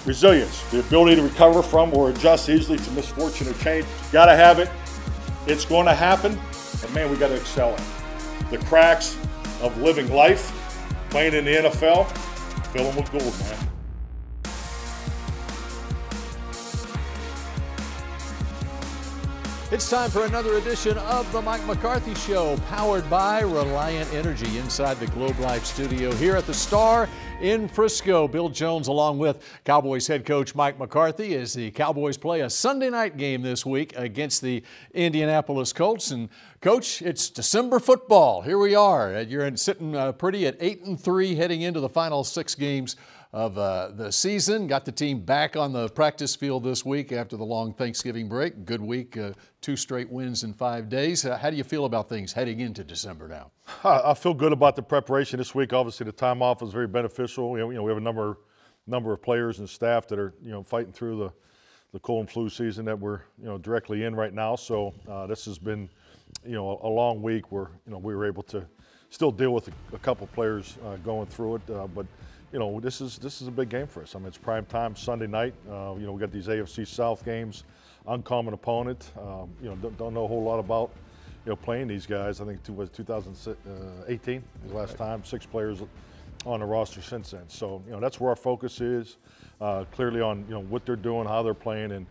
Resilience, the ability to recover from or adjust easily to misfortune or change. Got to have it. It's going to happen, but man, we got to excel in it. The cracks of living life, playing in the NFL, fill them with gold, man. It's time for another edition of the Mike McCarthy Show, powered by Reliant Energy inside the Globe Life studio here at the Star in Frisco. Bill Jones along with Cowboys head coach Mike McCarthy as the Cowboys play a Sunday night game this week against the Indianapolis Colts. And Coach, it's December football. Here we are. You're sitting pretty at 8-3 heading into the final 6 games of the season. Got the team back on the practice field this week after the long Thanksgiving break. Good week, 2 straight wins in 5 days. How do you feel about things heading into December now? I feel good about the preparation this week. Obviously, the time off was very beneficial. We have a number of players and staff that are fighting through the cold and flu season that we're directly in right now. So this has been a long week where we were able to still deal with a couple players going through it, but. This is a big game for us. I mean, it's prime time Sunday night. We got these AFC South games, uncommon opponent. Don't know a whole lot about playing these guys. I think it was 2018 was the last time. 6 players on the roster since then. So that's where our focus is. Clearly on what they're doing, how they're playing, and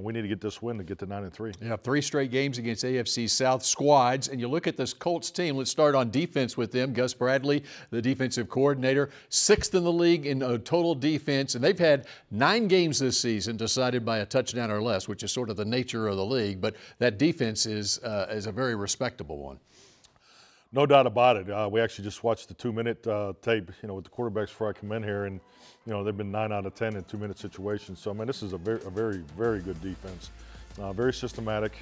we need to get this win to get to 9-3. Yeah, 3 straight games against AFC South squads. And you look at this Colts team. Let's start on defense with them. Gus Bradley, the defensive coordinator, 6th in the league in total defense. And they've had 9 games this season decided by a touchdown or less, which is sort of the nature of the league. But that defense is a very respectable one. No doubt about it. We actually just watched the 2-minute tape, with the quarterbacks before I come in here, and they've been 9 out of 10 in 2-minute situations. So I mean, this is a very, very good defense. Very systematic.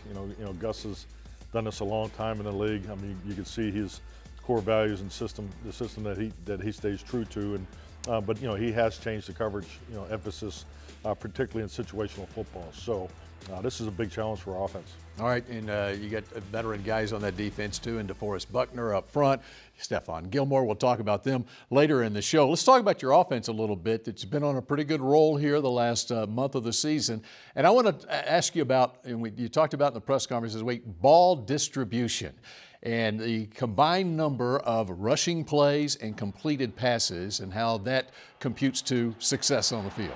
Gus has done this a long time in the league. I mean, you can see his core values and the system that he stays true to. And but he has changed the coverage, emphasis, particularly in situational football. So. This is a big challenge for our offense. All right, and you got veteran guys on that defense too, and DeForest Buckner up front, Stephon Gilmore. We'll talk about them later in the show. Let's talk about your offense a little bit. It's been on a pretty good roll here the last month of the season. And I want to ask you about, and you talked about in the press conference this week, ball distribution and the combined number of rushing plays and completed passes and how that computes to success on the field.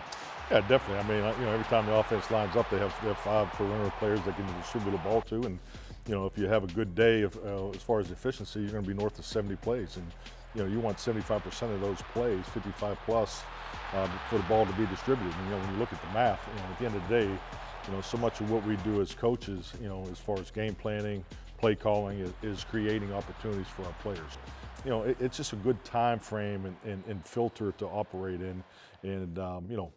Yeah, definitely. I mean, every time the offense lines up, they have 5 perimeter players they can distribute the ball to, and if you have a good day as far as efficiency, you're going to be north of 70 plays, and you want 75% of those plays, 55 plus, for the ball to be distributed. And when you look at the math, at the end of the day, so much of what we do as coaches, as far as game planning, play calling, is creating opportunities for our players. It's just a good time frame and filter to operate in. And,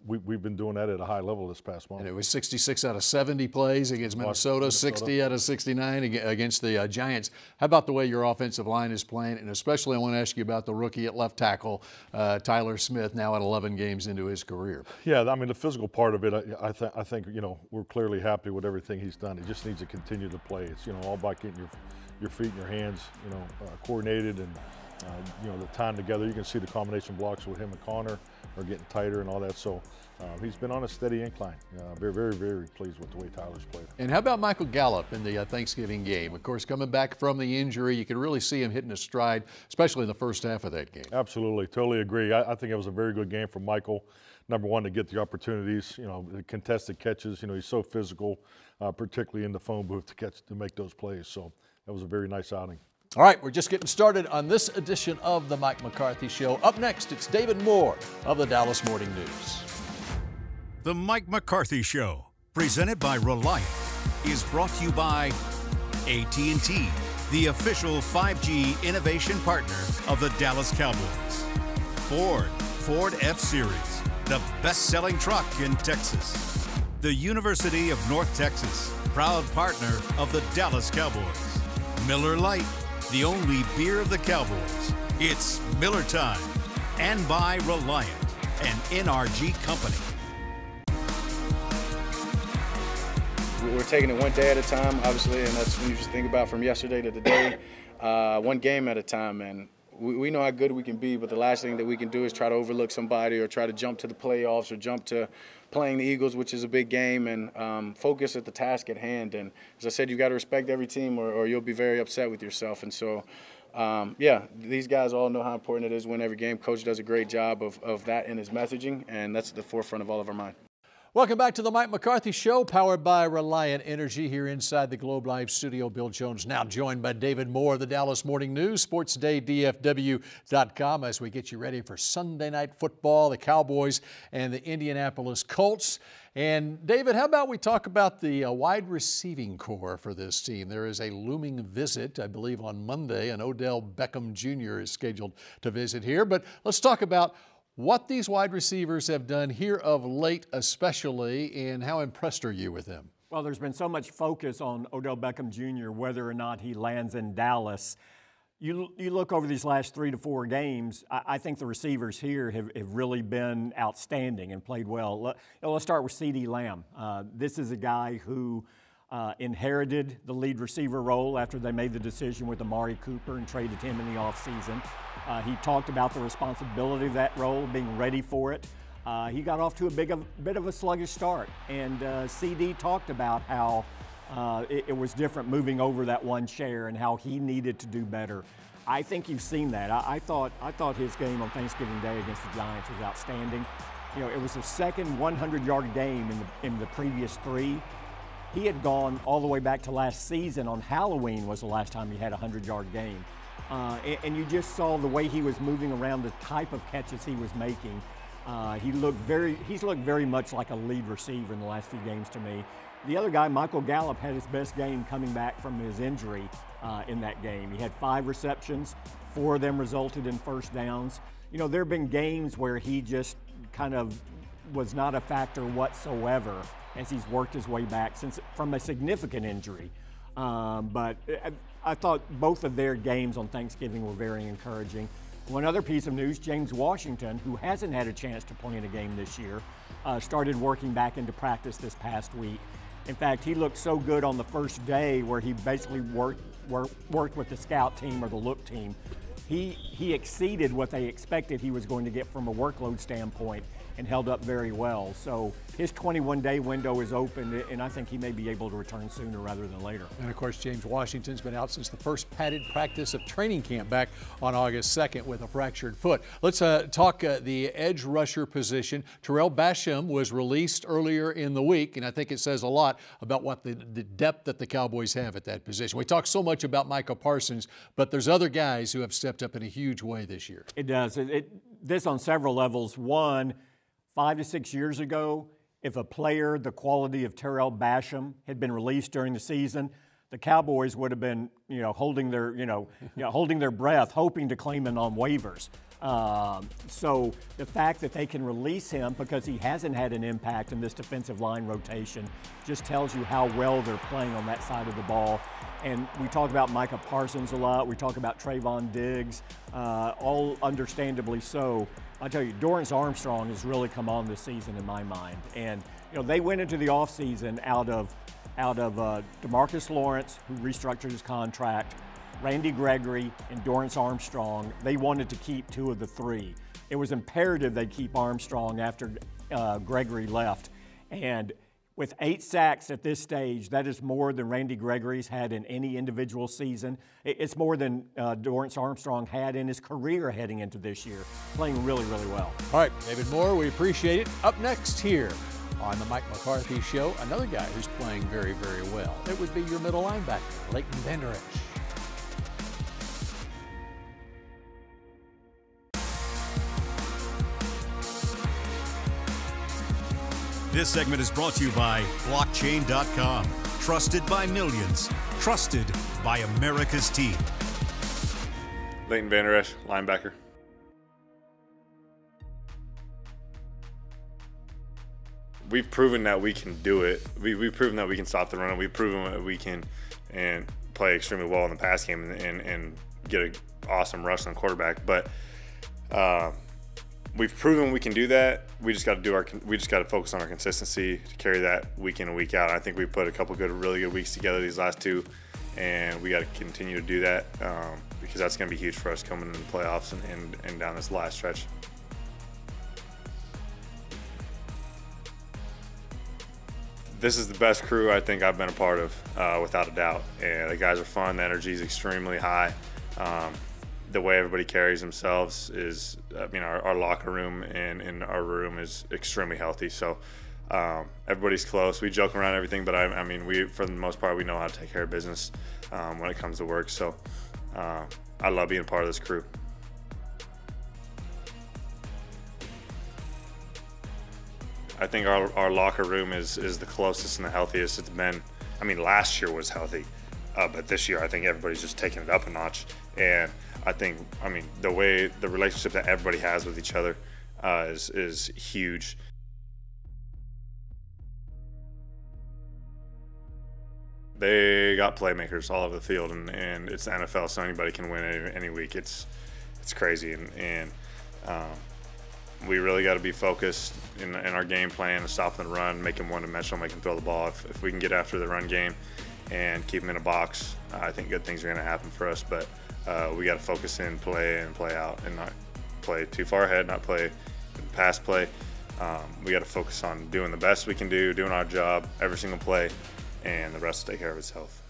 we've been doing that at a high level this past month. And it was 66 out of 70 plays against Minnesota, 60 out of 69 against the Giants. How about the way your offensive line is playing? And especially I want to ask you about the rookie at left tackle, Tyler Smith, now at 11 games into his career. Yeah, I mean, the physical part of it, I think, we're clearly happy with everything he's done. He just needs to continue to play. It's, all about getting your feet and your hands, coordinated and, the time together. You can see the combination blocks with him and Connor are getting tighter and all that. So he's been on a steady incline. Very, very, very pleased with the way Tyler's played. And how about Michael Gallup in the Thanksgiving game? Of course, coming back from the injury, you could really see him hitting his stride, especially in the first half of that game. Absolutely, totally agree. I think it was a very good game for Michael. Number one, to get the opportunities, the contested catches. He's so physical, particularly in the phone booth to make those plays. So that was a very nice outing. All right, we're just getting started on this edition of the Mike McCarthy Show. Up next, it's David Moore of the Dallas Morning News. The Mike McCarthy Show, presented by Reliant, is brought to you by AT&T, the official 5G innovation partner of the Dallas Cowboys. Ford F-Series, the best-selling truck in Texas. The University of North Texas, proud partner of the Dallas Cowboys. Miller Lite, the only beer of the Cowboys. It's Miller time. And by Reliant, an NRG company. We're taking it one day at a time, obviously, and that's when you just think about from yesterday to today, one game at a time. And we know how good we can be, but the last thing that we can do is try to overlook somebody or try to jump to the playoffs or jump to playing the Eagles, which is a big game, and focus at the task at hand. And as I said, you've got to respect every team or you'll be very upset with yourself. And so, yeah, these guys all know how important it is to win every game. Coach does a great job of that in his messaging, and that's at the forefront of all of our mind. Welcome back to the Mike McCarthy Show, powered by Reliant Energy here inside the Globe Live studio. Bill Jones now joined by David Moore of the Dallas Morning News, SportsDayDFW.com, as we get you ready for Sunday Night Football, the Cowboys and the Indianapolis Colts. And David, how about we talk about the wide receiving core for this team? There is a looming visit, I believe, on Monday, and Odell Beckham Jr. is scheduled to visit here. But let's talk about what these wide receivers have done here of late especially, and how impressed are you with them? Well, there's been so much focus on Odell Beckham Jr., whether or not he lands in Dallas. You look over these last 3 to 4 games, I think the receivers here have really been outstanding and played well. Let's start with CeeDee Lamb. This is a guy who inherited the lead receiver role after they made the decision with Amari Cooper and traded him in the offseason. He talked about the responsibility of that role, being ready for it. He got off to a bit of a sluggish start, and CD talked about how it was different moving over that one chair and how he needed to do better. I think you've seen that. I thought his game on Thanksgiving Day against the Giants was outstanding. You know, it was his second 100-yard game in the previous 3. He had gone all the way back to last season. On Halloween was the last time he had a 100-yard game. And you just saw the way he was moving around, the type of catches he was making. He's looked very much like a lead receiver in the last few games to me. The other guy, Michael Gallup, had his best game coming back from his injury in that game. He had 5 receptions, 4 of them resulted in first downs. You know, there have been games where he just kind of was not a factor whatsoever as he's worked his way back from a significant injury. But I thought both of their games on Thanksgiving were very encouraging. One other piece of news, James Washington, who hasn't had a chance to play in a game this year, started working back into practice this past week. In fact, he looked so good on the first day where he basically worked with the scout team or the look team. He exceeded what they expected he was going to get from a workload standpoint and held up very well. So his 21-day window is open, and I think he may be able to return sooner rather than later. And of course, James Washington's been out since the first padded practice of training camp back on August 2nd with a fractured foot. Let's talk the edge rusher position. Terrell Basham was released earlier in the week, and I think it says a lot about what the depth that the Cowboys have at that position. We talk so much about Micah Parsons, but there's other guys who have stepped up in a huge way this year. It does. This on several levels. One, 5 to 6 years ago, if a player the quality of Terrell Basham had been released during the season, the Cowboys would have been, holding their breath, hoping to claim him on waivers. So the fact that they can release him because he hasn't had an impact in this defensive line rotation just tells you how well they're playing on that side of the ball. And we talk about Micah Parsons a lot. We talk about Trayvon Diggs, all understandably so. I tell you, Dorrance Armstrong has really come on this season in my mind. And they went into the offseason out of DeMarcus Lawrence, who restructured his contract, Randy Gregory, and Dorrance Armstrong. They wanted to keep 2 of the 3. It was imperative they keep Armstrong after Gregory left. And with 8 sacks at this stage, that is more than Randy Gregory's had in any individual season. It's more than Dorrance Armstrong had in his career heading into this year, playing really, really well. All right, David Moore, we appreciate it. Up next here on the Mike McCarthy Show, another guy who's playing very, very well. It would be your middle linebacker, Leighton Vander Esch. This segment is brought to you by Blockchain.com. Trusted by millions. Trusted by America's team. Leighton Vander Esch, linebacker. We've proven that we can do it. We've proven that we can stop the run. We've proven that we can and play extremely well in the pass game and get an awesome rush on quarterback. But we've proven we can do that. We just got to focus on our consistency to carry that week in and week out. I think we put a couple really good weeks together these last 2 and we got to continue to do that because that's going to be huge for us coming in the playoffs and down this last stretch. This is the best crew I think I've been a part of, without a doubt. And the guys are fun. The energy is extremely high. The way everybody carries themselves is, our locker room and our room is extremely healthy. So everybody's close. We joke around everything, but we, for the most part, we know how to take care of business when it comes to work. So I love being part of this crew. I think our locker room is the closest and the healthiest it's been. Last year was healthy, but this year I think everybody's just taking it up a notch. And I think, the relationship that everybody has with each other is huge. They got playmakers all over the field, and it's the NFL, so anybody can win any week. It's crazy, and we really got to be focused in our game plan and stopping the run, make them one-dimensional, make them throw the ball. If we can get after the run game and keep them in a box, I think good things are going to happen for us. But we got to focus in, play and play out, and not play too far ahead, not play pass play. We got to focus on doing the best we can do, doing our job every single play, and the rest will take care of itself.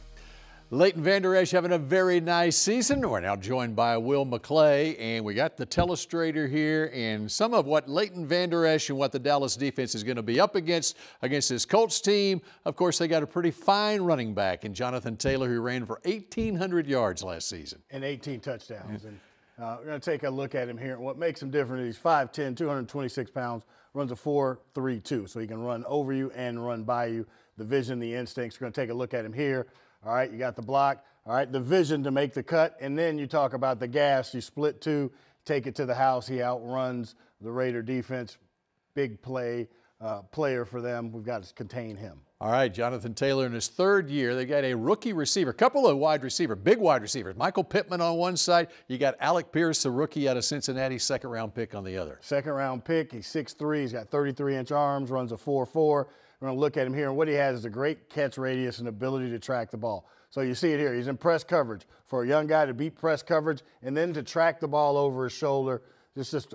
Leighton Vander Esch having a very nice season. We're now joined by Will McClay, and we got the telestrator here and some of what Leighton Vander Esch and what the Dallas defense is going to be up against this Colts team. Of course, they got a pretty fine running back in Jonathan Taylor, who ran for 1,800 yards last season. And 18 touchdowns. And we're going to take a look at him here. And what makes him different is he's 5'10", 226 pounds, runs a 4.32, so he can run over you and run by you. The vision, the instincts. We're going to take a look at him here. All right, you got the block. All right, the vision to make the cut. And then you talk about the gas. You split two, take it to the house. He outruns the Raider defense. Big player for them. We've got to contain him. All right, Jonathan Taylor in his third year. They got a rookie receiver, couple of big wide receivers. Michael Pittman on one side. You got Alec Pierce, the rookie out of Cincinnati, second-round pick on the other. Second-round pick. He's 6'3". He's got 33-inch arms, runs a 4.4. We're going to look at him here, and what he has is a great catch radius and ability to track the ball. So you see it here. He's in press coverage. For a young guy to beat press coverage and then to track the ball over his shoulder, it's just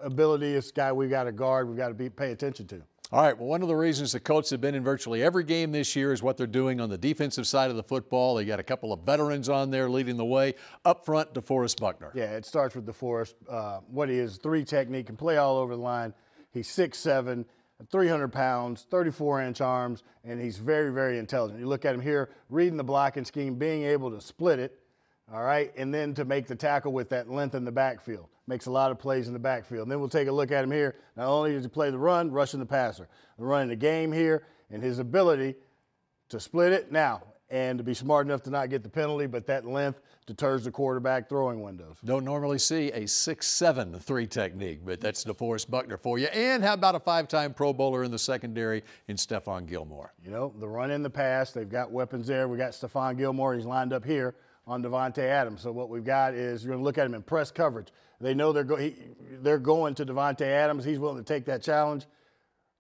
ability. This guy we've got to guard, we've got to pay attention to. All right, well, one of the reasons the Colts have been in virtually every game this year is what they're doing on the defensive side of the football. They got a couple of veterans on there leading the way. Up front, DeForest Buckner. Yeah, it starts with DeForest. What he is, 3 technique, can play all over the line. He's 6'7", 300 pounds, 34-inch arms, and he's very, very intelligent. You look at him here, reading the blocking scheme, being able to split it, all right, and then to make the tackle with that length in the backfield. Makes a lot of plays in the backfield. And then we'll take a look at him here. Not only does he play the run, rushing the passer. The run in the game here, and his ability to split it now and to be smart enough to not get the penalty, but that length deters the quarterback throwing windows. Don't normally see a 6'7" 3 technique, but that's DeForest Buckner for you. And how about a 5-time Pro Bowler in the secondary in Stephon Gilmore? You know, the run in the pass, they've got weapons there. We got Stephon Gilmore. He's lined up here on Davante Adams. So what we've got is you're going to look at him in press coverage. They know they're going to Davante Adams. He's willing to take that challenge.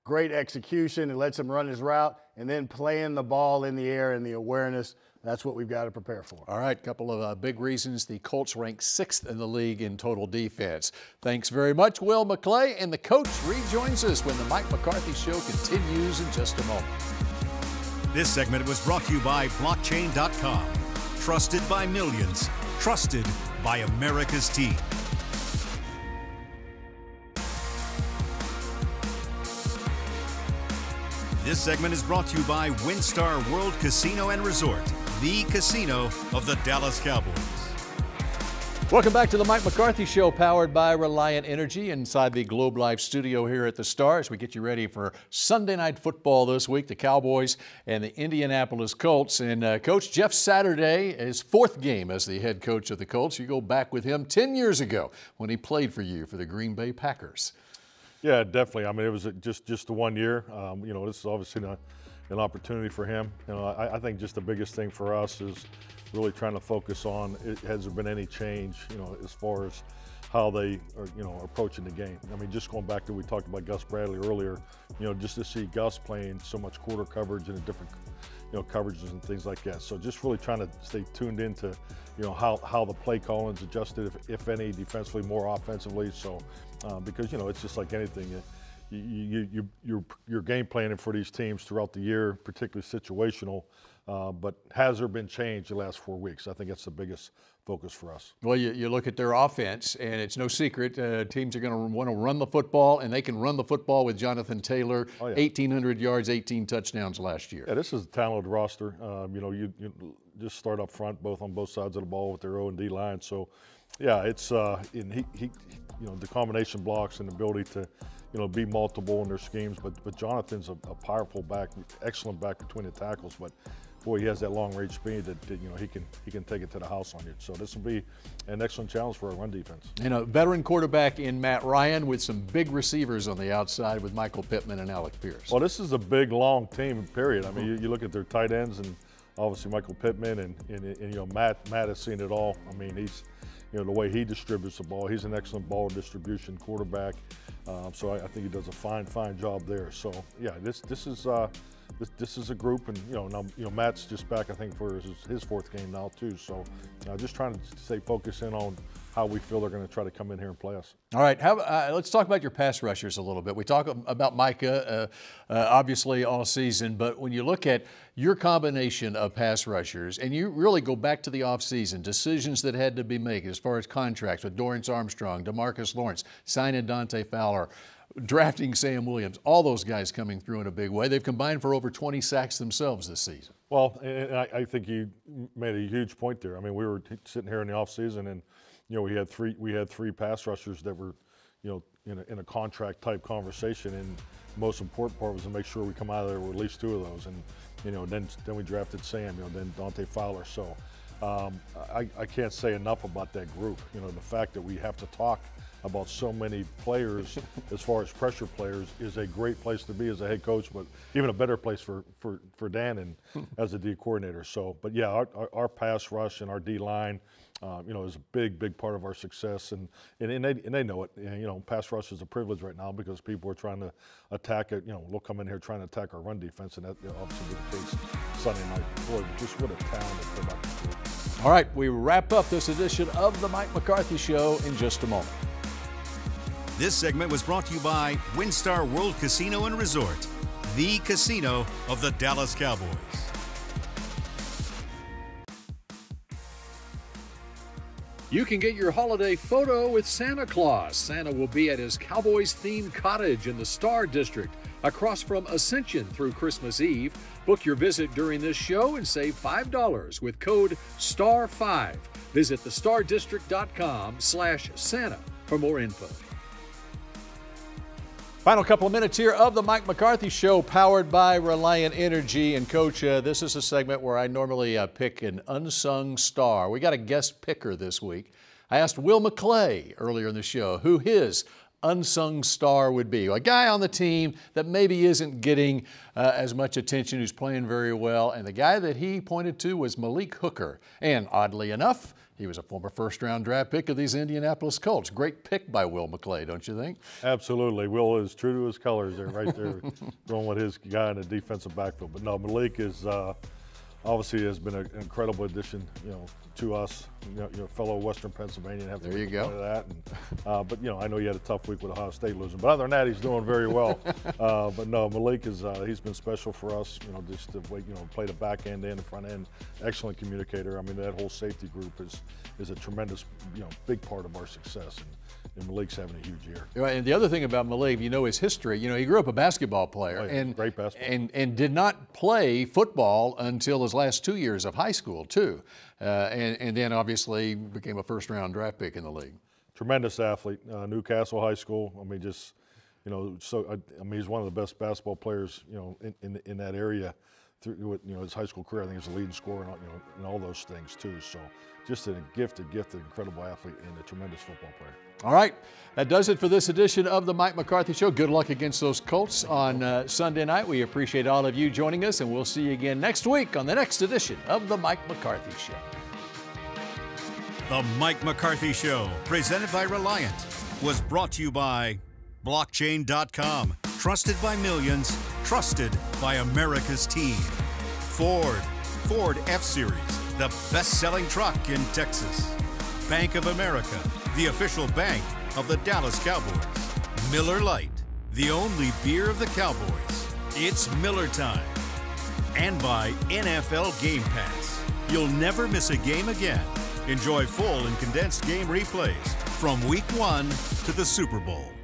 Great execution. It lets him run his route, and then playing the ball in the air and the awareness. That's what we've got to prepare for. All right, couple of big reasons the Colts rank 6th in the league in total defense. Thanks very much, Will McClay, and the coach rejoins us when the Mike McCarthy Show continues in just a moment. This segment was brought to you by Blockchain.com. Trusted by millions. Trusted by America's team. This segment is brought to you by WinStar World Casino and Resort, the casino of the Dallas Cowboys. Welcome back to the Mike McCarthy Show, powered by Reliant Energy inside the Globe Life studio here at the Star as we get you ready for Sunday Night Football this week, the Cowboys and the Indianapolis Colts. And Coach Jeff Saturday, his 4th game as the head coach of the Colts. You go back with him 10 years ago when he played for you for the Green Bay Packers. Yeah, definitely. I mean, it was just the 1 year. You know, this is obviously an opportunity for him. You know, I think just the biggest thing for us is really trying to focus on, has there been any change, you know, as far as how they are, you know, approaching the game. I mean, just going back to, we talked about Gus Bradley earlier, you know, just to see Gus playing so much quarter coverage in a different, coverages and things like that. So just really trying to stay tuned into, how the play calling's adjusted, if any, defensively, more offensively. So because it's just like anything. You're game planning for these teams throughout the year, particularly situational. But has there been change the last 4 weeks? I think that's the biggest focus for us. Well, you look at their offense, and it's no secret teams are going to want to run the football, and they can run the football with Jonathan Taylor. 1,800 yards, 18 touchdowns last year. Yeah, this is a talented roster. You just start up front, on both sides of the ball with their O&D line. So, yeah, it's and he the combination blocks and the ability to be multiple in their schemes. But Jonathan's a powerful back, excellent back between the tackles. But boy, he has that long range speed that he can take it to the house on you. So this will be an excellent challenge for our run defense. And a veteran quarterback in Matt Ryan with some big receivers on the outside with Michael Pittman and Alec Pierce. Well, this is a big, long team, period. I mean, you look at their tight ends, and obviously Michael Pittman and Matt has seen it all. I mean, he's the way he distributes the ball, he's an excellent ball distribution quarterback. So I think he does a fine job there. So yeah, this is a group, and now Matt's just back, I think, for his fourth game now too. So just trying to stay focused in on how we feel they're going to try to come in here and play us. All right, let's talk about your pass rushers a little bit. We talk about Micah, obviously all season, but when you look at your combination of pass rushers, and you really go back to the offseason, decisions that had to be made as far as contracts with Dorrance Armstrong, DeMarcus Lawrence, signing Dante Fowler, drafting Sam Williams, all those guys coming through in a big way. They've combined for over 20 sacks themselves this season. Well, and I think you made a huge point there. I mean, we were sitting here in the offseason, and we had three pass rushers that were, in a contract type conversation, and the most important part was to make sure we come out of there with at least two of those. And then we drafted Sam, then Dante Fowler. So I can't say enough about that group. The fact that we have to talk about so many players as far as pressure players is a great place to be as a head coach, but even a better place for Dan and as a D coordinator. So, but yeah, our pass rush and our D line, is a big part of our success, and they know it. Pass rush is a privilege right now because people are trying to attack it. They'll come in here trying to attack our run defense, and that obviously was the case Sunday night. Boy, just what a talented productive group. All right, we wrap up this edition of the Mike McCarthy Show in just a moment. This segment was brought to you by WinStar World Casino and Resort, the casino of the Dallas Cowboys. You can get your holiday photo with Santa Claus. Santa will be at his Cowboys-themed cottage in the Star District, across from Ascension through Christmas Eve. Book your visit during this show and save $5 with code STAR5. Visit thestardistrict.com/Santa for more info. Final couple of minutes here of the Mike McCarthy Show, powered by Reliant Energy. And Coach, this is a segment where I normally pick an unsung star. We got a guest picker this week. I asked Will McClay earlier in the show who his unsung star would be. A guy on the team that maybe isn't getting as much attention, who's playing very well. And the guy that he pointed to was Malik Hooker. And oddly enough, he was a former first-round draft pick of these Indianapolis Colts. Great pick by Will McClay, don't you think? Absolutely. Will is true to his colors there, right there, going with his guy in the defensive backfield. But no, Malik is obviously has been an incredible addition, to us. Fellow Western Pennsylvanian. Have to there you go. That. And, but I know you had a tough week with Ohio State losing. But other than that, he's doing very well. But no, Malik is he's been special for us. Just to play the back end and the front end. Excellent communicator. I mean, that whole safety group is a tremendous big part of our success. And Malik's having a huge year. Right, and the other thing about Malik, his history. He grew up a basketball player, and great basketball, and did not play football until his last 2 years of high school too, and then obviously became a first-round draft pick in the league. Tremendous athlete, Newcastle High School. I mean, just he's one of the best basketball players in that area. Through his high school career, I think he's a leading scorer and all those things too. So just a gifted, incredible athlete and a tremendous football player. All right, that does it for this edition of the Mike McCarthy Show. Good luck against those Colts on Sunday night. We appreciate all of you joining us, and we'll see you again next week on the next edition of the Mike McCarthy Show. The Mike McCarthy Show, presented by Reliant, was brought to you by Blockchain.com. Trusted by millions, trusted by America's team. Ford F-Series, the best-selling truck in Texas. Bank of America, the official bank of the Dallas Cowboys. Miller Lite, the only beer of the Cowboys. It's Miller time. And by NFL Game Pass. You'll never miss a game again. Enjoy full and condensed game replays from Week 1 to the Super Bowl.